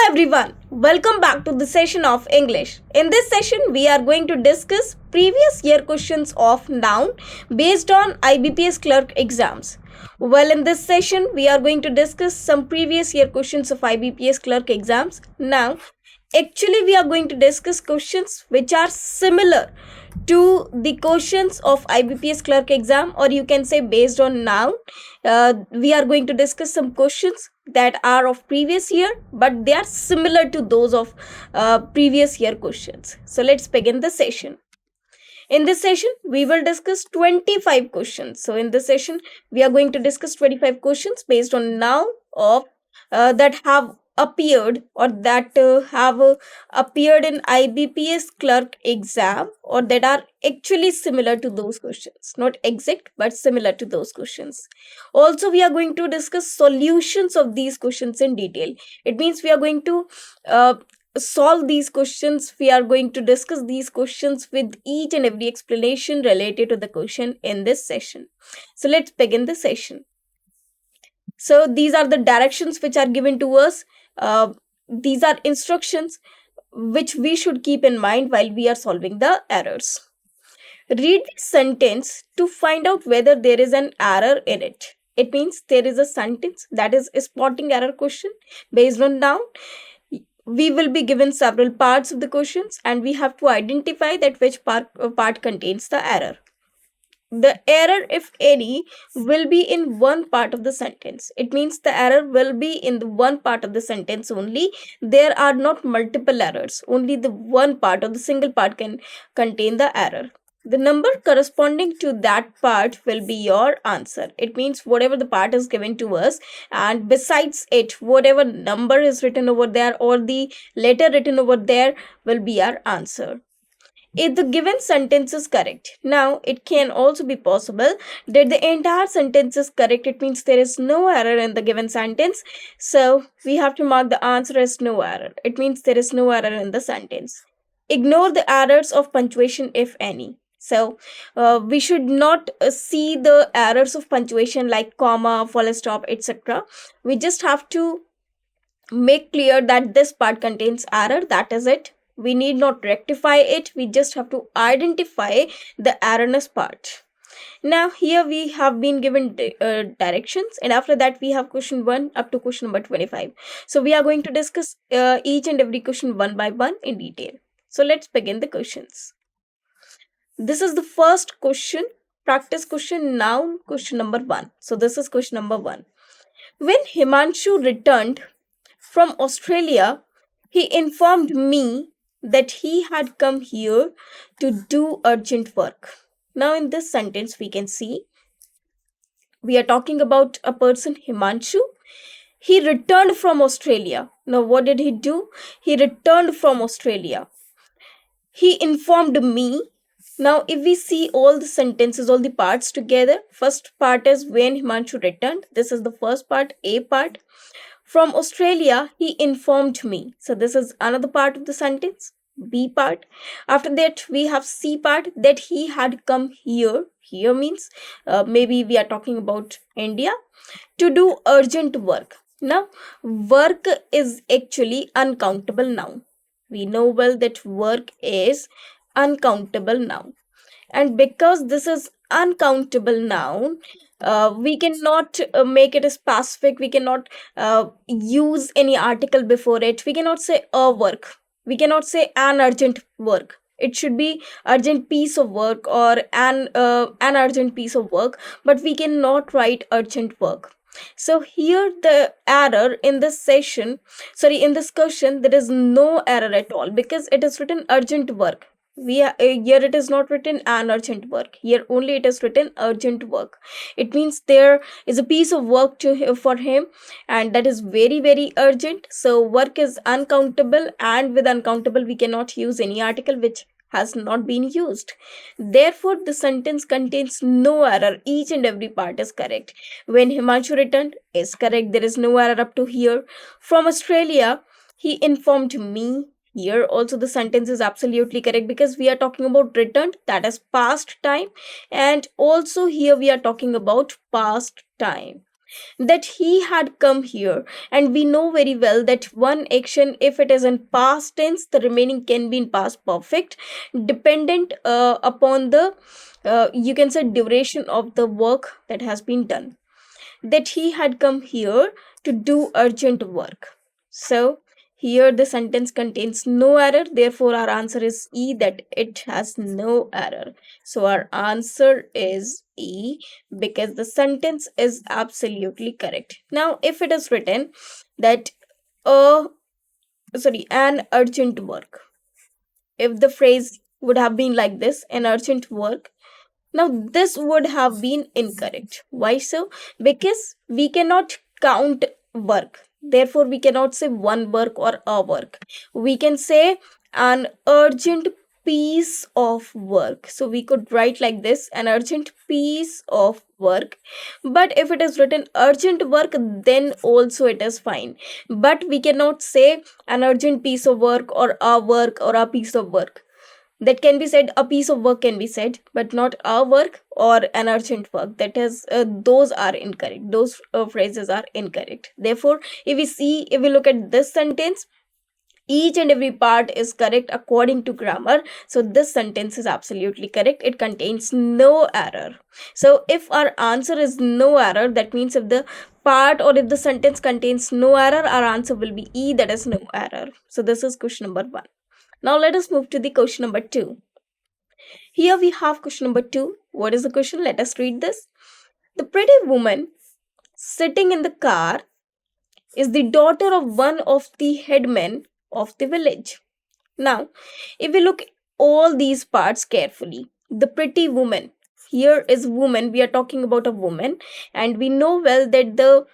everyone, welcome back to the session of English. In this session, we are going to discuss previous year questions of noun based on IBPS clerk exams. Well, in this session, we are going to discuss some previous year questions of IBPS clerk exams. Now, actually, we are going to discuss questions which are similar to the questions of IBPS clerk exam, or you can say based on noun. We are going to discuss some questions that are of previous year, but they are similar to those of previous year questions. So let's begin the session. In this session, we will discuss 25 questions. So in this session, we are going to discuss 25 questions based on noun of that have appeared or that have appeared in IBPS clerk exam, or that are actually similar to those questions, not exact but similar to those questions. Also, we are going to discuss solutions of these questions in detail. It means we are going to solve these questions. We are going to discuss these questions with each and every explanation related to the question in this session. So let's begin the session. So these are the directions which are given to us. These are instructions which we should keep in mind while we are solving the errors. Read the sentence to find out whether there is an error in it. It means there is a sentence that is a spotting error question based on noun. We will be given several parts of the questions and we have to identify that which part contains the error. The error, if any, will be in one part of the sentence. It means the error will be in the one part of the sentence only. There are not multiple errors. Only the one part or the single part can contain the error. The number corresponding to that part will be your answer. It means whatever the part is given to us, and besides it, whatever number is written over there or the letter written over there will be our answer. If the given sentence is correct. Now, it can also be possible that the entire sentence is correct. It means there is no error in the given sentence. So, we have to mark the answer as no error. It means there is no error in the sentence. Ignore the errors of punctuation, if any. So, we should not see the errors of punctuation like comma, full stop, etc. We just have to make clear that this part contains error. That is it. We need not rectify it. We just have to identify the erroneous part. Now here we have been given directions, and after that we have question 1 up to question number 25. So we are going to discuss each and every question one by one in detail. So let's begin the questions. This is the first question, practice question, noun, question number 1. So this is question number 1. When Himanshu returned from Australia, he informed me that he had come here to do urgent work. Now, in this sentence, we can see we are talking about a person, Himanshu. He returned from Australia. Now, what did he do? He returned from Australia. He informed me. Now, if we see all the sentences, all the parts together, first part is when Himanshu returned. This is the first part, A part. From Australia, he informed me. So this is another part of the sentence, B part. After that, we have C part, that he had come here. Here means maybe we are talking about India, to do urgent work. Now, work is actually uncountable noun. We know well that work is uncountable noun. And because this is uncountable noun, we cannot make it specific. We cannot use any article before it. We cannot say a work. We cannot say an urgent work. It should be urgent piece of work or an urgent piece of work, but we cannot write urgent work. So here the error in this in this question, there is no error at all because it is written urgent work. Here it is not written an urgent work. Here only it is written urgent work. It means there is a piece of work for him, and that is very very urgent. So work is uncountable, and with uncountable we cannot use any article which has not been used. Therefore, the sentence contains no error. Each and every part is correct. When Himanshu returned is correct. There is no error up to here. From Australia, he informed me. Here also the sentence is absolutely correct because we are talking about returned, that is past time, and also here we are talking about past time. that he had come here, and we know very well that one action, if it is in past tense, the remaining can be in past perfect, dependent upon the you can say duration of the work that has been done. That he had come here to do urgent work. So here the sentence contains no error, therefore our answer is E, that it has no error. So our answer is E, because the sentence is absolutely correct. Now if it is written that an urgent work, if the phrase would have been like this, an urgent work, now, this would have been incorrect. Why so? Because we cannot count work. Therefore, we cannot say one work or a work. We can say an urgent piece of work. So, we could write like this, an urgent piece of work. But if it is written urgent work, then also it is fine. But we cannot say an urgent piece of work or a piece of work. That can be said, a piece of work can be said, but not a work or an urgent work. That is, those are incorrect, those phrases are incorrect. Therefore, if we look at this sentence, each and every part is correct according to grammar. So this sentence is absolutely correct, it contains no error. So if our answer is no error, that means if the part or if the sentence contains no error, our answer will be E, that is no error. So this is question number 1. Now let us move to the question number 2. Here we have question number 2. What is the question? Let us read this. The pretty woman sitting in the car is the daughter of one of the headmen of the village. Now, if we look all these parts carefully, the pretty woman, here is woman, we are talking about a woman, and we know well that the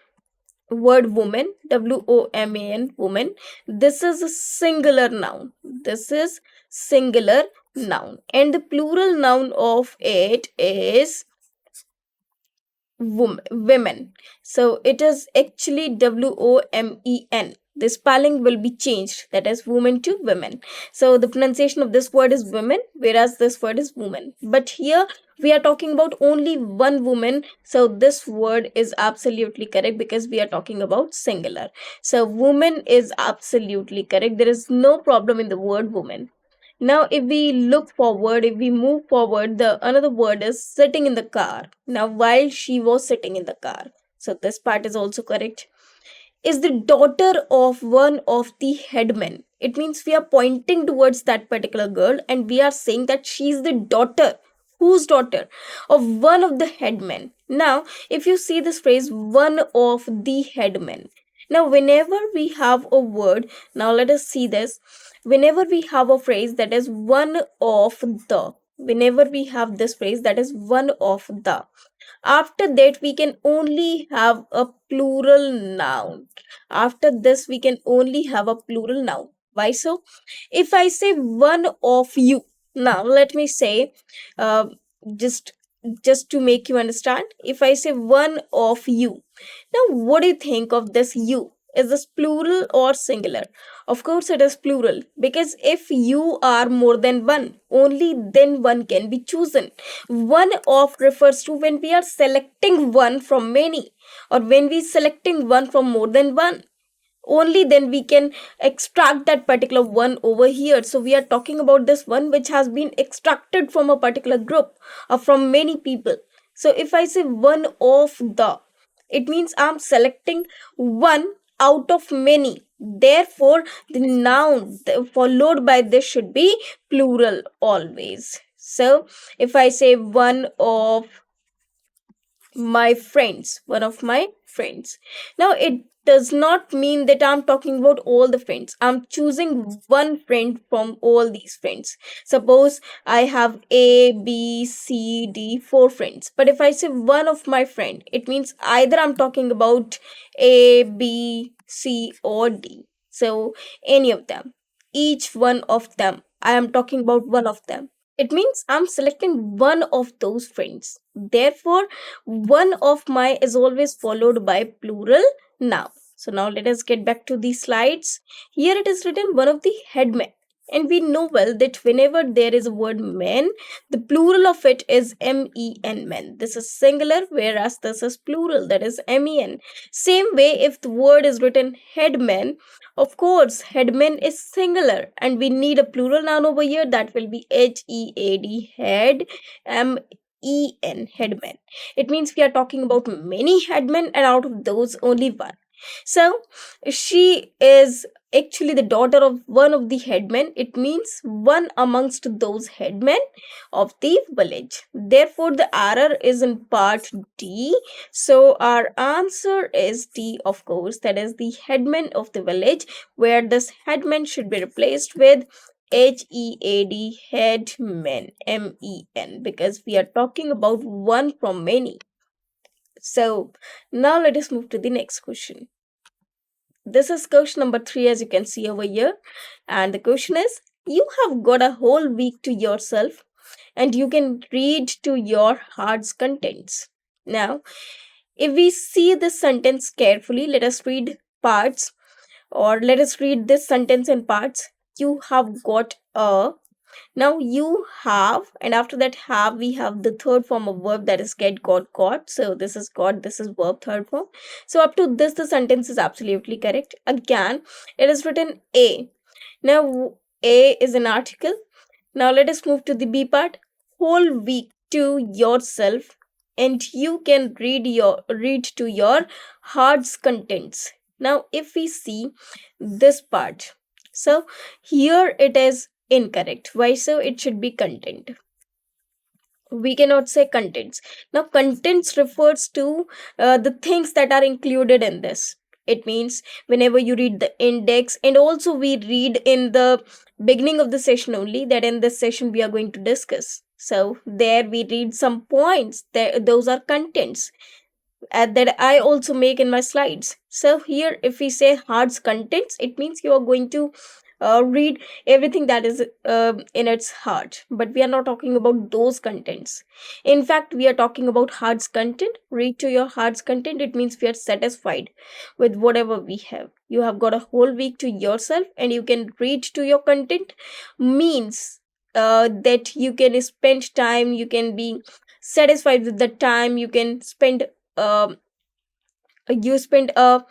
word woman, woman, woman, this is a singular noun. This is singular noun, and the plural noun of it is women. So it is actually women. The spelling will be changed, that is woman to women. So the pronunciation of this word is women, whereas this word is woman. But here we are talking about only one woman, so this word is absolutely correct because we are talking about singular. So woman is absolutely correct. There is no problem in the word woman. Now if we look forward, if we move forward, the another word is sitting in the car. Now while she was sitting in the car, so this part is also correct, is the daughter of one of the headmen. It means we are pointing towards that particular girl and we are saying that she is the daughter. Whose daughter? Of one of the headmen. Now, if you see this phrase, one of the headmen. Now, whenever we have a word, now let us see this. Whenever we have a phrase that is one of the, whenever we have this phrase that is one of the, after that we can only have a plural noun. After this we can only have a plural noun. Why so? If I say one of you, now let me say, uh, just just to make you understand, if I say one of you, now what do you think of this you? Is this plural or singular? Of course it is plural, because if you are more than one, only then one can be chosen. One of refers to when we are selecting one from many, or when we selecting one from more than one, only then we can extract that particular one over here. So we are talking about this one which has been extracted from a particular group or from many people. So if I say one of the, it means I'm selecting one out of many. Therefore the noun followed by this should be plural always. So if I say one of my friends, one of my friends, now it does not mean that I'm talking about all the friends. I'm choosing one friend from all these friends. Suppose I have A, B, C, D, 4 friends, but if I say one of my friend, it means either I'm talking about A, B, C, or D. So any of them, each one of them, I am talking about one of them. It means I'm selecting one of those friends. Therefore, one of my is always followed by plural noun. So now let us get back to the slides. Here it is written one of the headmen. And we know well that whenever there is a word men, the plural of it is men, men. This is singular, whereas this is plural, that is men. Same way, if the word is written headmen, of course, headmen is singular, and we need a plural noun over here that will be head, head, headmen. It means we are talking about many headmen, and out of those, only one. So, she is actually the daughter of one of the headmen. It means one amongst those headmen of the village. Therefore, the error is in part D. So, our answer is D, of course, that is the headman of the village, where this headman should be replaced with head, headmen, men, because we are talking about one from many. So, now let us move to the next question. This is question number 3, as you can see over here. And the question is, you have got a whole week to yourself and you can read to your heart's contents. Now, if we see this sentence carefully, let us read parts, or let us read this sentence in parts. You have got a. Now you have, and after that have, we have the third form of verb, that is get, got. So this is got, this is verb third form. So up to this, the sentence is absolutely correct. Again, it is written a. Now a is an article. Now let us move to the B part. Whole week to yourself, and you can read to your heart's contents. Now if we see this part, so here it is incorrect. Why so? It should be content. We cannot say contents. Now contents refers to the things that are included in this. It means whenever you read the index, and also we read in the beginning of the session only, that in this session we are going to discuss. So there we read some points, there those are contents that I also make in my slides. So here, if we say heart's contents, it means you are going to read everything that is in its heart. But we are not talking about those contents. In fact, we are talking about heart's content. Read to your heart's content. It means we are satisfied with whatever we have. You have got a whole week to yourself, and you can read to your content. Means that you can spend time. You can be satisfied with the time you can spend. um you spend a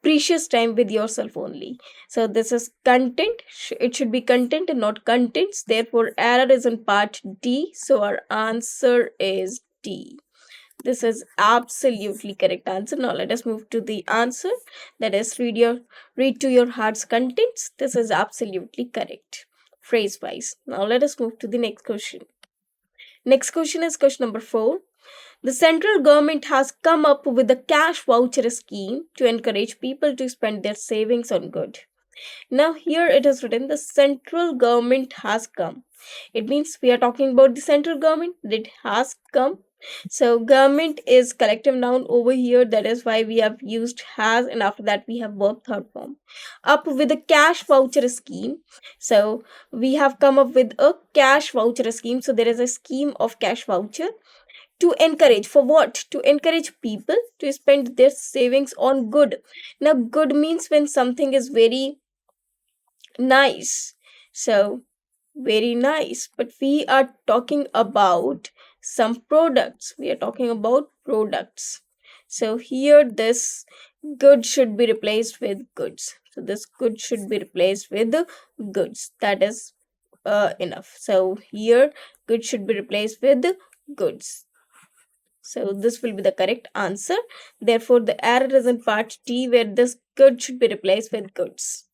precious time with yourself only. So this is content. It should be content and not contents. Therefore error is in part D. So our answer is D. This is absolutely correct answer. Now let us move to the answer, that is read to your heart's contents. This is absolutely correct phrase wise. Now let us move to the next question. Next question is question number 4. The central government has come up with a cash voucher scheme to encourage people to spend their savings on good. Now, here it is written the central government has come. It means we are talking about the central government that has come. So, government is collective noun over here. That is why we have used has, and after that we have verb third form. Up with a cash voucher scheme. So, we have come up with a cash voucher scheme. So, there is a scheme of cash voucher to encourage, for what? To encourage people to spend their savings on good. Now good means when something is very nice. So very nice, but we are talking about some products. We are talking about products. So here this good should be replaced with goods. So this good should be replaced with the goods. That is enough. So here good should be replaced with the goods. So this will be the correct answer. Therefore, the error is in part D, where this good should be replaced with goods.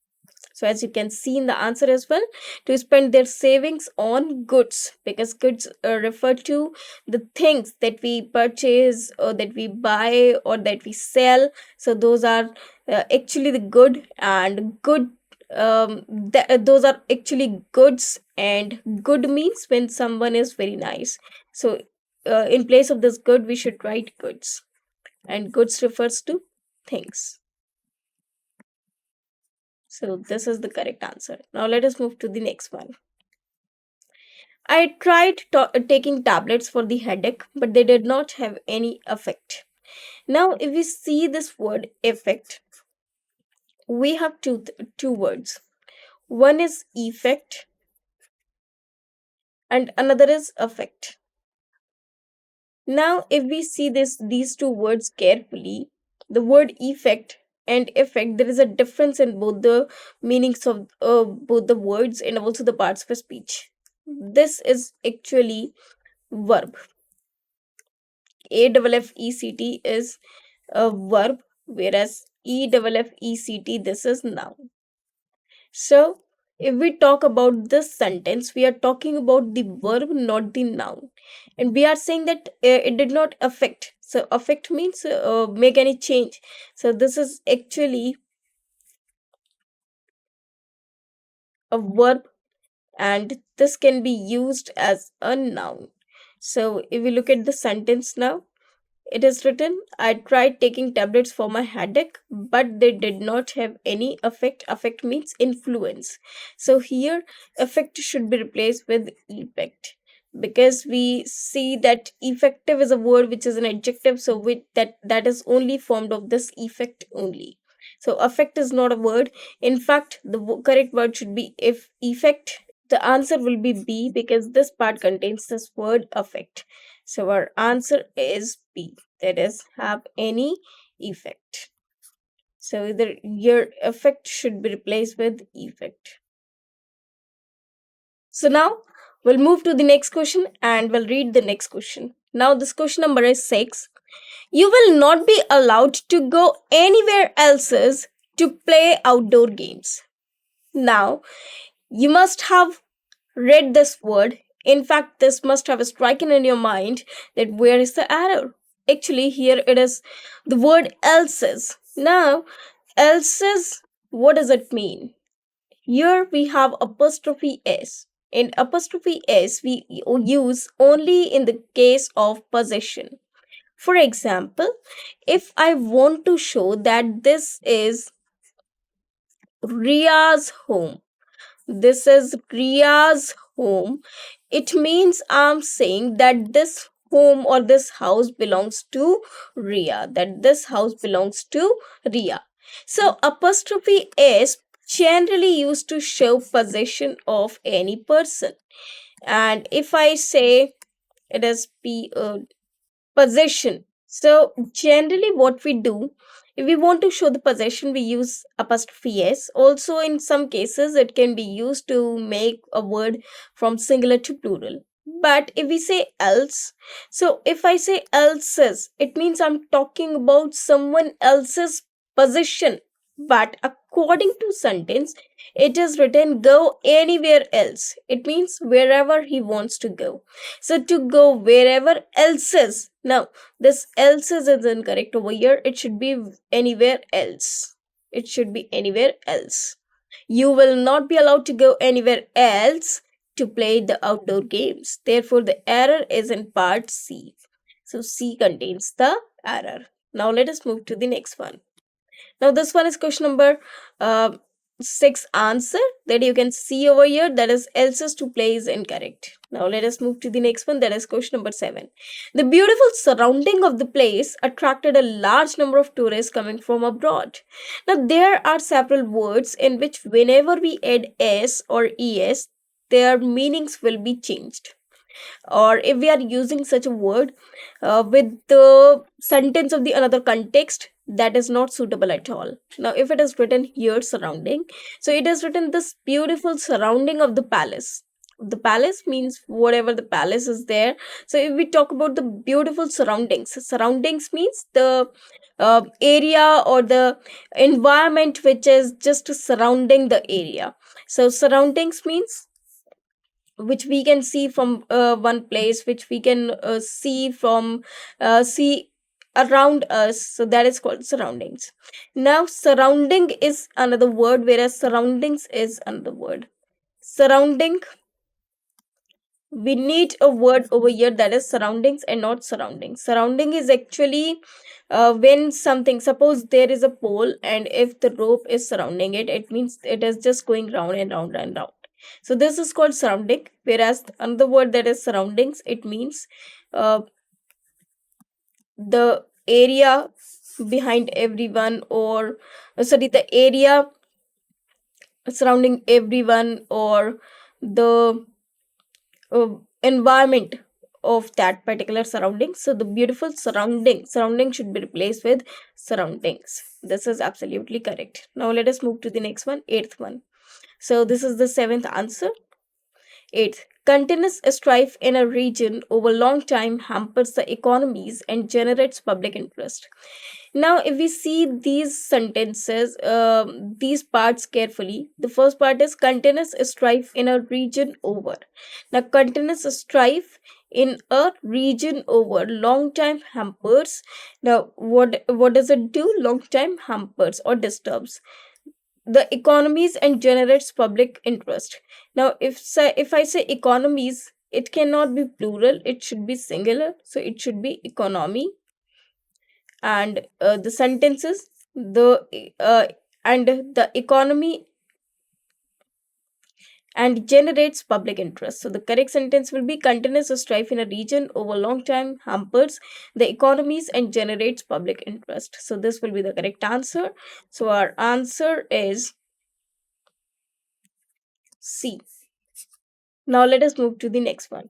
So as you can see in the answer as well, to spend their savings on goods, because goods refer to the things that we purchase or that we buy or that we sell. So those are actually the good, and good those are actually goods, and good means when someone is very nice. So in place of this good we should write goods, and goods refers to things. So this is the correct answer. Now let us move to the next one. I tried taking tablets for the headache, but they did not have any effect. Now if we see this word effect, we have two words. One is effect and another is affect. Now, if we see these two words carefully, the word effect and effect, there is a difference in both the meanings of both the words and also the parts of a speech. This is actually verb. AFFECT is a verb, whereas EFFECT, this is noun. So, if we talk about this sentence, we are talking about the verb, not the noun. And we are saying that it did not affect. So, affect means make any change. So, this is actually a verb and this can be used as a noun. So, if we look at the sentence now, it is written, I tried taking tablets for my headache, but they did not have any effect. Effect means influence. So here, effect should be replaced with effect because we see that effective is a word which is an adjective. So with that is only formed of this effect only. So effect is not a word. In fact, the correct word should be if effect. The answer will be B because this part contains this word affect. So our answer is B, that is have any effect. So either your effect should be replaced with effect. So now we'll move to the next question and we'll read the next question. Now this question number is 6. You will not be allowed to go anywhere else's to play outdoor games. Now you must have read this word. In fact, this must have stricken in your mind that where is the error? Actually, here it is the word else's. Now, else's, what does it mean? Here we have apostrophe s. In apostrophe s, we use only in the case of possession. For example, if I want to show that this is Ria's home, this is Ria's home, it means I'm saying that this home or this house belongs to Ria, that this house belongs to Ria. So apostrophe s generally used to show possession of any person. And if I say it is possession. So generally what we do, if we want to show the possession, we use apostrophe s. Also in some cases it can be used to make a word from singular to plural. But if we say else, so if I say else's, it means I'm talking about someone else's possession. But according to sentence, it is written go anywhere else. It means wherever he wants to go. So to go wherever else's. Now this else's is incorrect over here. It should be anywhere else. It should be anywhere else. You will not be allowed to go anywhere else to play the outdoor games. Therefore, the error is in part C. So C contains the error. Now let us move to the next one. Now this one is question number 6 answer that you can see over here, that is else's to play is incorrect. Now let us move to the next one, that is question number 7. The beautiful surrounding of the place attracted a large number of tourists coming from abroad. Now there are several words in which whenever we add s or es, their meanings will be changed. Or if we are using such a word with the sentence of the another context, that is not suitable at all. Now if it is written here surrounding, so it is written this beautiful surrounding of the palace. The palace means whatever the palace is there. So if we talk about the beautiful surroundings, surroundings means the area or the environment which is just surrounding the area. So surroundings means which we can see from one place, which we can see around us, so that is called surroundings. Now surrounding is another word, whereas surroundings is another word. Surrounding, we need a word over here that is surroundings and not surrounding. Surrounding is actually when something, suppose there is a pole and if the rope is surrounding it, it means it is just going round and round and round. So this is called surrounding, whereas another word that is surroundings, it means uh, the area behind everyone, or sorry, the area surrounding everyone, or the uh, environment of that particular surrounding. So the beautiful surrounding should be replaced with surroundings. This is absolutely correct. Now let us move to the next one, eighth one. So this is the seventh answer. Eighth, continuous strife in a region over long time hampers the economies and generates public interest. Now, if we see these sentences, these parts carefully, the first part is continuous strife in a region over. Now, continuous strife in a region over long time hampers. Now, what does it do? Long time hampers or disturbs the economies and generates public interest. Now, if I say economies, it cannot be plural; it should be singular. So it should be economy, and the sentences, the and the economy and generates public interest. So the correct sentence will be continuous strife in a region over long time hampers the economies and generates public interest. So this will be the correct answer. So our answer is C. Now let us move to the next one.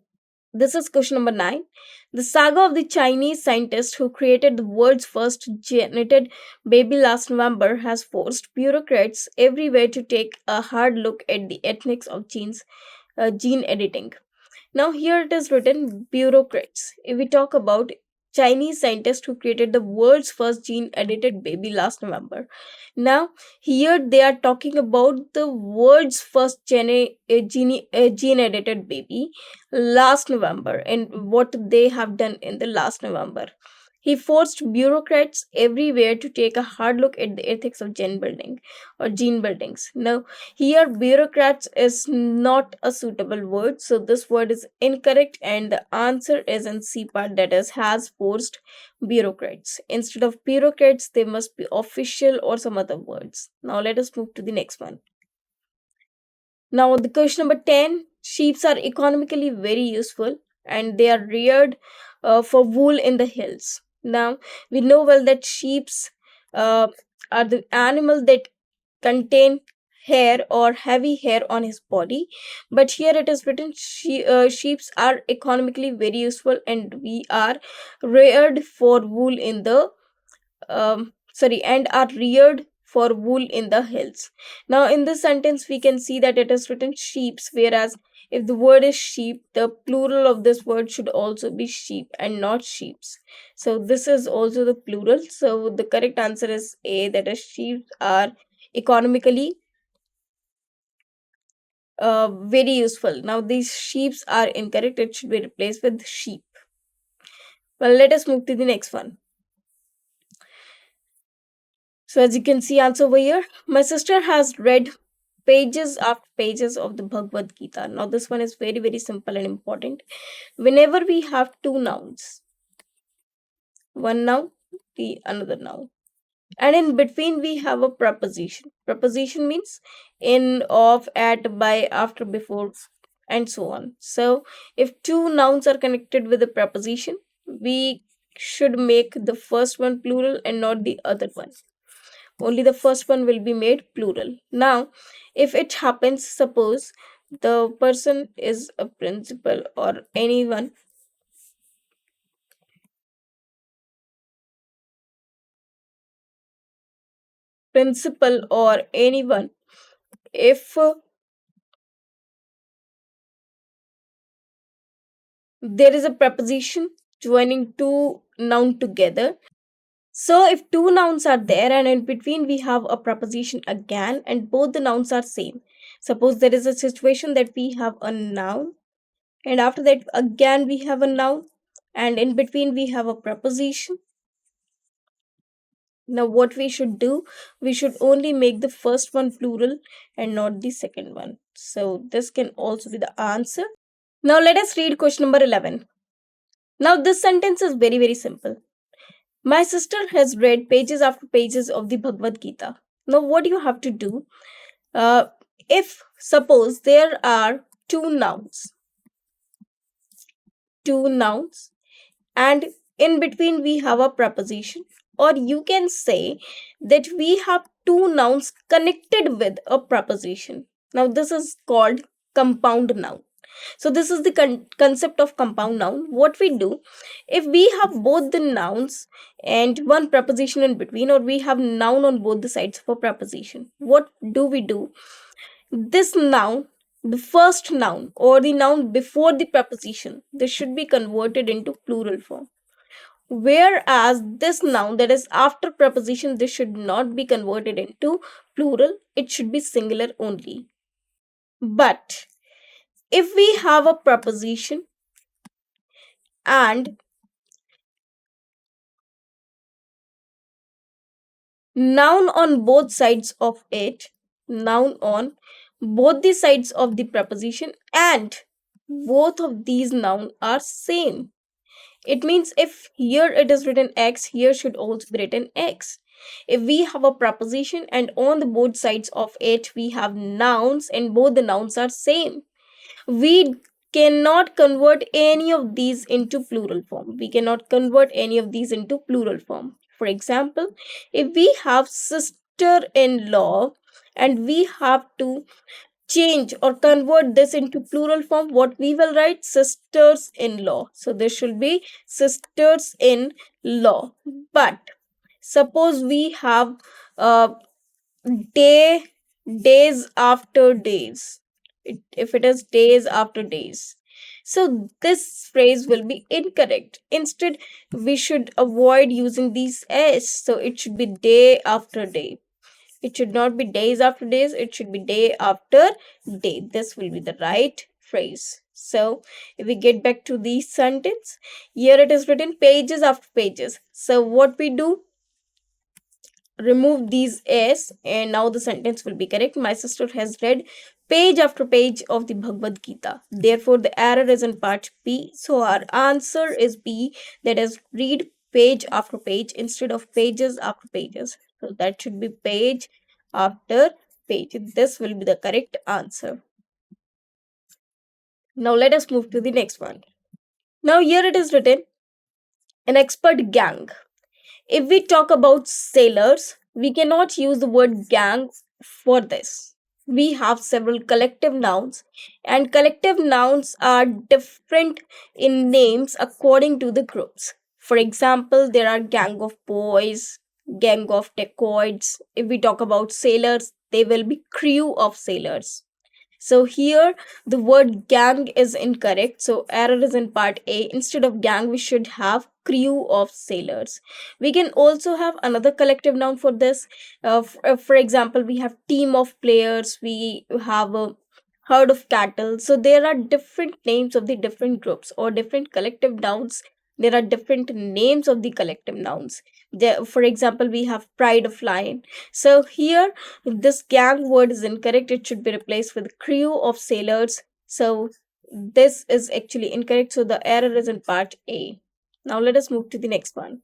This is question number 9. The saga of the Chinese scientist who created the world's first geneted baby last November has forced bureaucrats everywhere to take a hard look at the ethics of gene editing. Now, here it is written bureaucrats. If we talk about Chinese scientist who created the world's first gene edited baby last November. Now, here they are talking about the world's first gene edited baby last November and what they have done in the last November. He forced bureaucrats everywhere to take a hard look at the ethics of gene building or gene buildings. Now, here, bureaucrats is not a suitable word, so this word is incorrect, and the answer is in C part, that is, has forced bureaucrats. Instead of bureaucrats, they must be official or some other words. Now, let us move to the next one. Now, the question number 10, sheep are economically very useful and they are reared for wool in the hills. Now, we know well that sheeps uh, are the animal that contain hair or heavy hair on his body, but here it is written sheeps are economically very useful and we are reared for wool in the and are reared for wool in the hills. Now in this sentence we can see that it is written sheeps, whereas if the word is sheep, the plural of this word should also be sheep and not sheeps. So this is also the plural, so the correct answer is A, that is sheep are economically very useful. Now these sheeps are incorrect, it should be replaced with sheep. Well, let us move to the next one. So as you can see answer over here, my sister has read pages after pages of the Bhagavad Gita. Now this one is very very simple and important. Whenever we have two nouns, one noun, the another noun, and in between we have a preposition. Preposition means in, of, at, by, after, before, and so on. So if two nouns are connected with a preposition, we should make the first one plural and not the other one. Only the first one will be made plural. Now if it happens, suppose the person is a principal or anyone, principal or anyone, if there is a preposition joining two noun together. So if two nouns are there and in between we have a preposition again and both the nouns are same. Suppose there is a situation that we have a noun and after that again we have a noun and in between we have a preposition. Now what we should do, we should only make the first one plural and not the second one. So this can also be the answer. Now let us read question number 11. Now this sentence is very very simple. My sister has read pages after pages of the Bhagavad Gita. Now, what you have to do, if suppose there are two nouns, and in between we have a preposition. or you can say that we have two nouns connected with a preposition. Now this is called compound noun. So this is the concept of compound noun. What we do, if we have both the nouns and one preposition in between, or we have noun on both the sides of a preposition, what do we do? This noun, the first noun or the noun before the preposition, this should be converted into plural form. Whereas this noun that is after preposition, this should not be converted into plural, it should be singular only. But if we have a preposition and noun on both sides of it, noun on both the sides of the preposition, and both of these noun are same, it means if here it is written x, here should also be written x. If we have a preposition and on the both sides of it we have nouns and both the nouns are same, we cannot convert any of these into plural form. We cannot convert any of these into plural form. For example, if we have sister-in-law and we have to change or convert this into plural form, what we will write? Sisters-in-law. So this should be sisters-in-law. But suppose we have day, days after days, if it is days after days, so this phrase will be incorrect. Instead, we should avoid using these s, so it should be day after day. It should not be days after days, it should be day after day. This will be the right phrase. So if we get back to the sentence, here it is written pages after pages. So what we do, remove these s and now the sentence will be correct. My sister has read page after page of the Bhagavad Gita. Therefore the error is in part B. So our answer is B, that is read page after page instead of pages after pages. So that should be page after page. This will be the correct answer. Now let us move to the next one. Now here it is written an expert gang. If we talk about sailors, we cannot use the word gang for this. We have several collective nouns, and collective nouns are different in names according to the groups. For example, there are gang of boys, gang of dacoits. If we talk about sailors, they will be crew of sailors. So here the word gang is incorrect. So error is in part A. Instead of gang, we should have crew of sailors. We can also have another collective noun for this. For example, we have team of players. We have a herd of cattle. So there are different names of the different groups or different collective nouns. There are different names of the collective nouns. There, for example, we have pride of lion. So here this gang word is incorrect. It should be replaced with crew of sailors. So this is actually incorrect. So the error is in part A. Now let us move to the next one.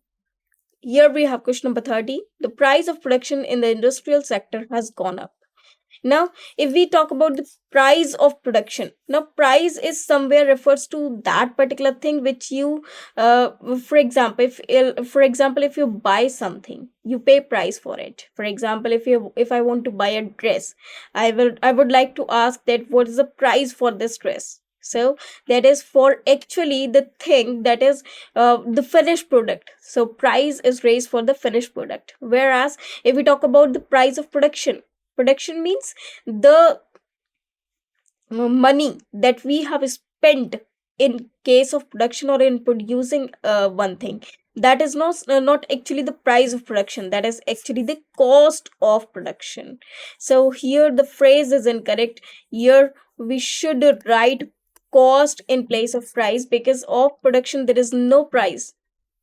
Here we have question number 30. The price of production in the industrial sector has gone up. Now, if we talk about the price of production, now price is somewhere refers to that particular thing which you, for example, if you buy something, you pay price for it. For example, if I want to buy a dress, I would like to ask that what is the price for this dress. So that is for actually the thing that is the finished product. So price is raised for the finished product. Whereas if we talk about the price of production, production means the money that we have spent in case of production or in producing one thing, that is not actually the price of production, that is actually the cost of production. So here the phrase is incorrect. Here we should write cost in place of price, because of production there is no price.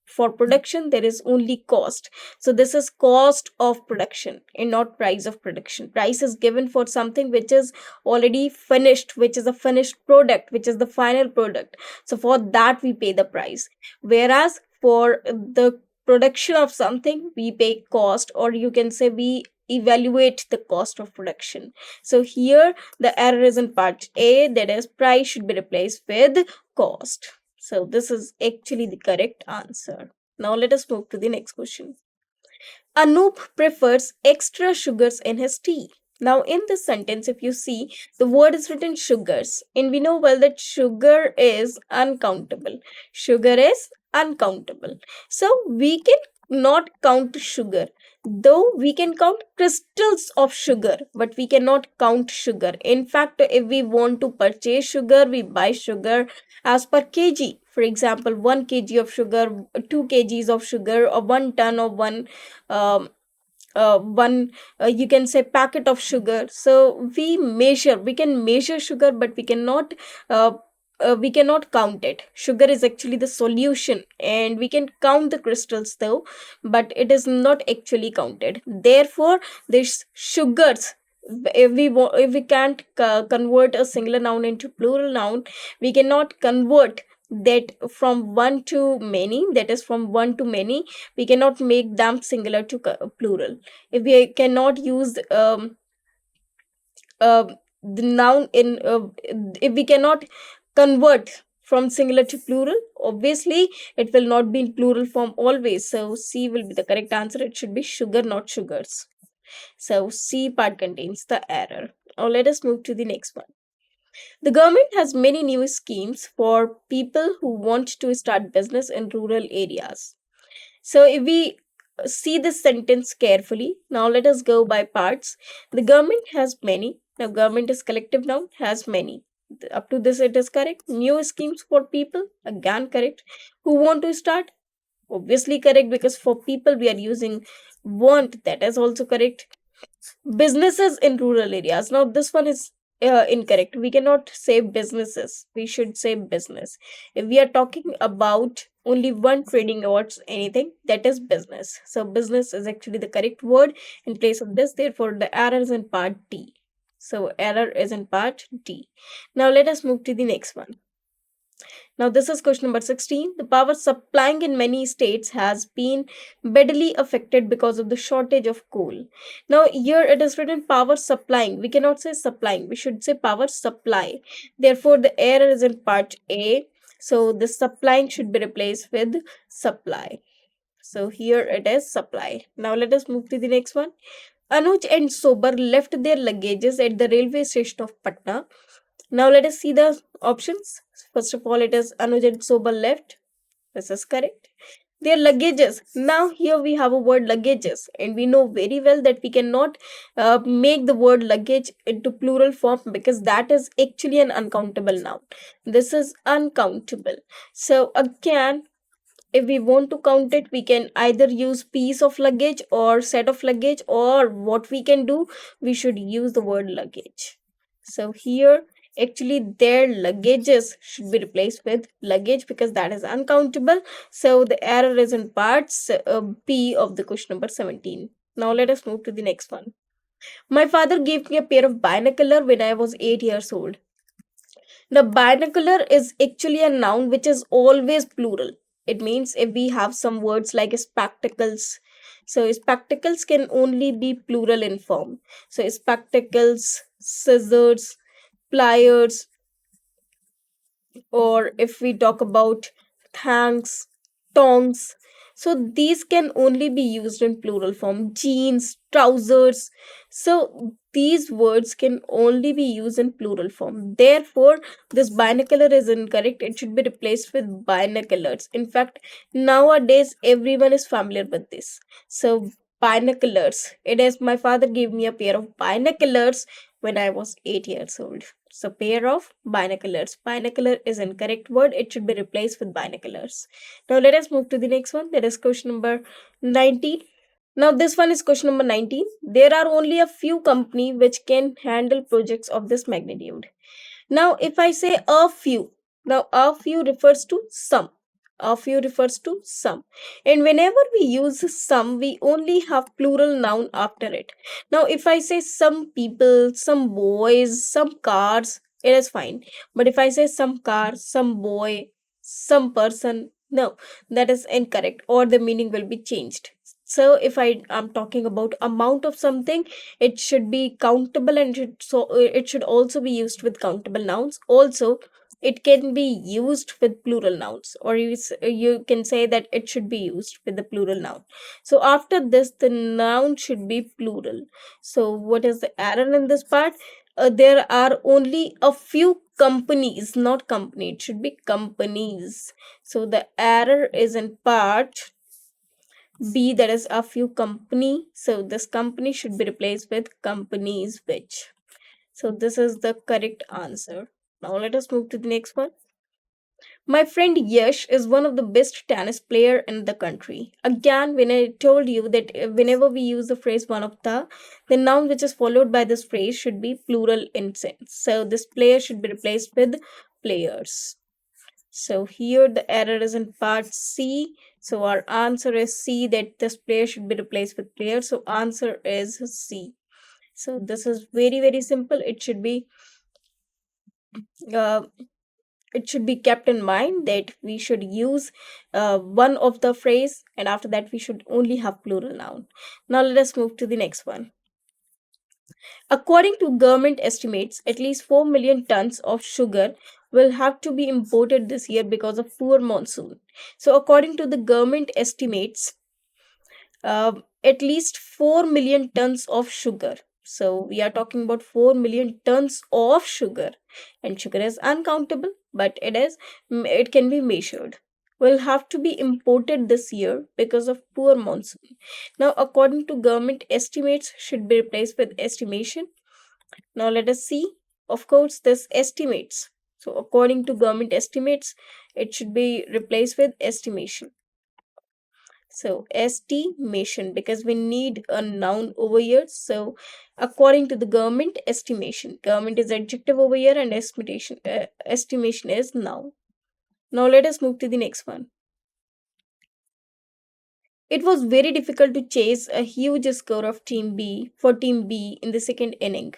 For production there is only cost. So this is cost of production and not price of production. Price is given for something which is already finished, which is a finished product, which is the final product. So for that we pay the price. Whereas for the production of something we pay cost, or you can say we evaluate the cost of production. So here the error is in part A, that is price should be replaced with cost. So this is actually the correct answer. Now let us move to the next question. Anoop prefers extra sugars in his tea. Now, in this sentence, if you see, the word is written sugars, and we know well that sugar is uncountable. Sugar is uncountable. So, we can not count sugar, though we can count crystals of sugar, but we cannot count sugar. In fact, if we want to purchase sugar, we buy sugar as per kg. For example, 1 kg of sugar, 2 kgs of sugar, or 1 ton or um, one you can say packet of sugar. So we can measure sugar, but uh, we cannot count it. Sugar is actually the solution, and we can count the crystals though, but it is not actually counted. Therefore, this sugars, if we can't convert a singular noun into plural noun, we cannot convert that from one to many, that is from one to many. We cannot make them singular to plural. If we cannot use uh, the noun in if we cannot convert from singular to plural, obviously it will not be in plural form always. So C will be the correct answer. It should be sugar, not sugars. So C part contains the error. Now let us move to the next one. The government has many new schemes for people who want to start business in rural areas. So if we see this sentence carefully, now let us go by parts. The government has many. Now government is collective noun, has many. Up to this it is correct. New schemes for people, again correct. Who want to start? Obviously correct, because for people we are using want, that is also correct. Businesses in rural areas. Now this one is incorrect. We cannot say businesses, we should say business. If we are talking about only one trading or anything, that is business. So business is actually the correct word in place of this. Therefore the error is in part D. So error is in part D. Now let us move to the next one. Now, this is question number 16. The power supplying in many states has been badly affected because of the shortage of coal. Now, here it is written power supplying. We cannot say supplying. We should say power supply. Therefore, the error is in part A. So, the supplying should be replaced with supply. So, here it is supply. Now, let us move to the next one. Anuj and Sober left their luggages at the railway station of Patna. Now let us see the options. First of all, it is Anuj and Sober left. This is correct. Their luggages. Now here we have a word luggages, and we know very well that we cannot make the word luggage into plural form, because that is actually an uncountable noun. This is uncountable. So again, if we want to count it, we can either use piece of luggage or set of luggage, or what we can do, we should use the word luggage. So here actually their luggages should be replaced with luggage, because that is uncountable. So the error is in parts B of the question number 17. Now let us move to the next one. My father gave me a pair of binocular when I was 8 years old. The binocular is actually a noun which is always plural. It means if we have some words like spectacles, so spectacles can only be plural in form. So spectacles, scissors, pliers, or if we talk about thanks, tongs. So these can only be used in plural form. Jeans, trousers. So these words can only be used in plural form. Therefore, this binocular is incorrect. It should be replaced with binoculars. In fact, nowadays everyone is familiar with this. So binoculars. It is my father gave me a pair of binoculars when I was 8 years old. So pair of binoculars. Binocular is incorrect word. It should be replaced with binoculars. Now let us move to the next one. That is question number 19. Now this one is question number 19. There are only a few companies which can handle projects of this magnitude. Now if I say a few, now a few refers to some. A few refers to some. And whenever we use some, we only have plural noun after it. Now if I say some people, some boys, some cars, it is fine. But if I say some car, some boy, some person, no, that is incorrect, or the meaning will be changed. So if I am talking about amount of something, it should be countable, and it should also be used with countable nouns. Also, it can be used with plural nouns, or you can say that it should be used with the plural noun. So after this, the noun should be plural. So what is the error in this part? There are only a few companies, not company, it should be companies. So the error is in part B, that is a few company. So this company should be replaced with companies which. So this is the correct answer. Now let us move to the next one. My friend Yash is one of the best tennis player in the country. Again, when I told you that whenever we use the phrase one of the noun which is followed by this phrase should be plural in sense. So this player should be replaced with players. So here the error is in part C. So our answer is C, that this player should be replaced with player. So answer is C. So this is very simple. Uh, it should be kept in mind that we should use one of the phrase, and after that we should only have plural noun. Now let us move to the next one. According to government estimates, at least 4 million tons of sugar will have to be imported this year because of poor monsoon. So according to the government estimates, at least 4 million tons of sugar. So we are talking about 4 million tons of sugar, and sugar is uncountable, but it can be measured. Will have to be imported this year because of poor monsoon. Now, according to government estimates, should be replaced with estimation. Now let us see. Of course, this estimates. So according to government estimates, it should be replaced with estimation. So estimation, because we need a noun over here. So according to the government estimation, government is adjective over here, and estimation is noun. Now let us move to the next one. It was very difficult to chase a huge score of Team B for Team B in the second inning.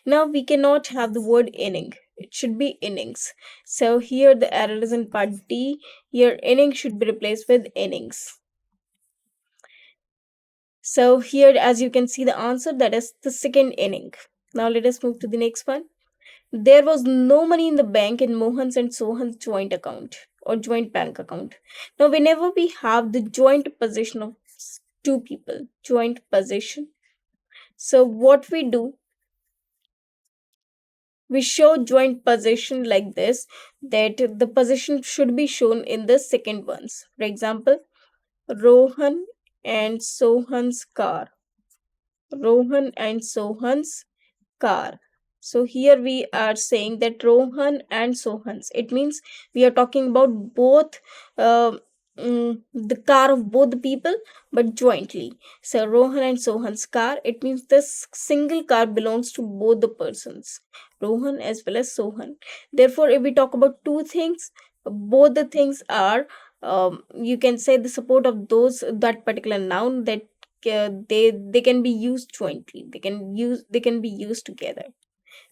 Now we cannot have the word inning. It should be innings. So here the error is in part D. Here inning should be replaced with innings. So here, as you can see, the answer, that is the second inning. Now let us move to the next one. There was no money in the bank in Mohan's and Sohan's joint account or joint bank account. Now, whenever we have the joint possession of two people, joint possession. So what we do, we show joint possession like this, that the possession should be shown in the second ones. For example, Rohan and Sohan's car. Rohan and Sohan's car. So here we are saying that Rohan and Sohan's. It means we are talking about both the car of both the people, but jointly. So Rohan and Sohan's car. It means this single car belongs to both the persons, Rohan as well as Sohan. Therefore, if we talk about two things, both the things are you can say the support of that particular noun, that they can be used jointly, they can be used together.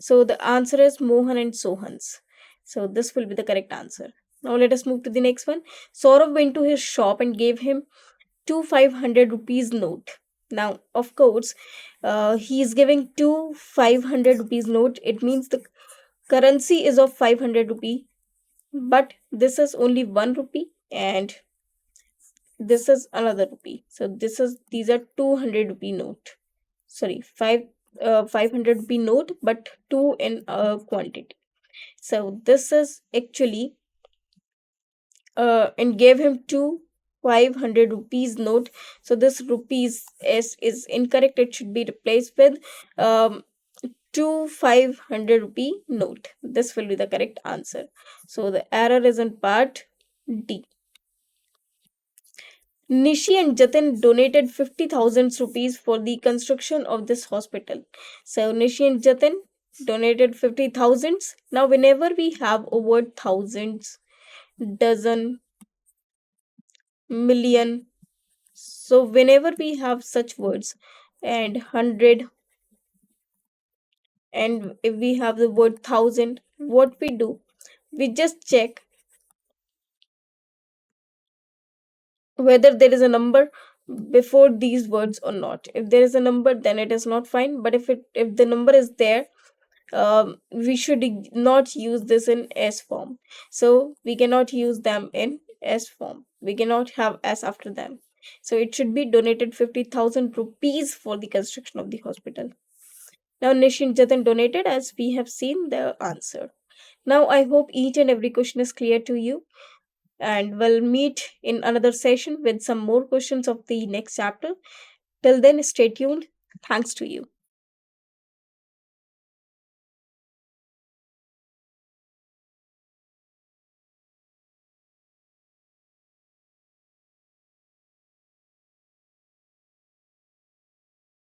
So the answer is Mohan and Sohan's. So this will be the correct answer. Now let us move to the next one. Saurav went to his shop and gave him two 500 rupees note. Now, of course, he is giving two 500 rupees note. It means the currency is of 500 rupee, but this is only 1 rupee, and this is another rupee. So these are 200 rupee note. Sorry, 500 rupee note, but two in quantity. So this is actually and gave him two 500 rupees note. So this rupees is incorrect. It should be replaced with two 500 rupee note. This will be the correct answer. So the error is in part D. Nishi and Jatin donated 50,000 rupees for the construction of this hospital. So Nishi and Jatin donated 50,000. Now whenever we have a word thousands, dozen, million, so whenever we have such words, and hundred, and if we have the word thousand, what we do, we just check whether there is a number before these words or not. If there is a number, then it is not fine, but if the number is there, we should not use this in S form. So we cannot use them in S form. We cannot have S after them. So it should be donated 50,000 rupees for the construction of the hospital. Now Nishin Jatin donated, as we have seen the answer. Now I hope each and every question is clear to you, and we'll meet in another session with some more questions of the next chapter. Till then, stay tuned. Thanks to you.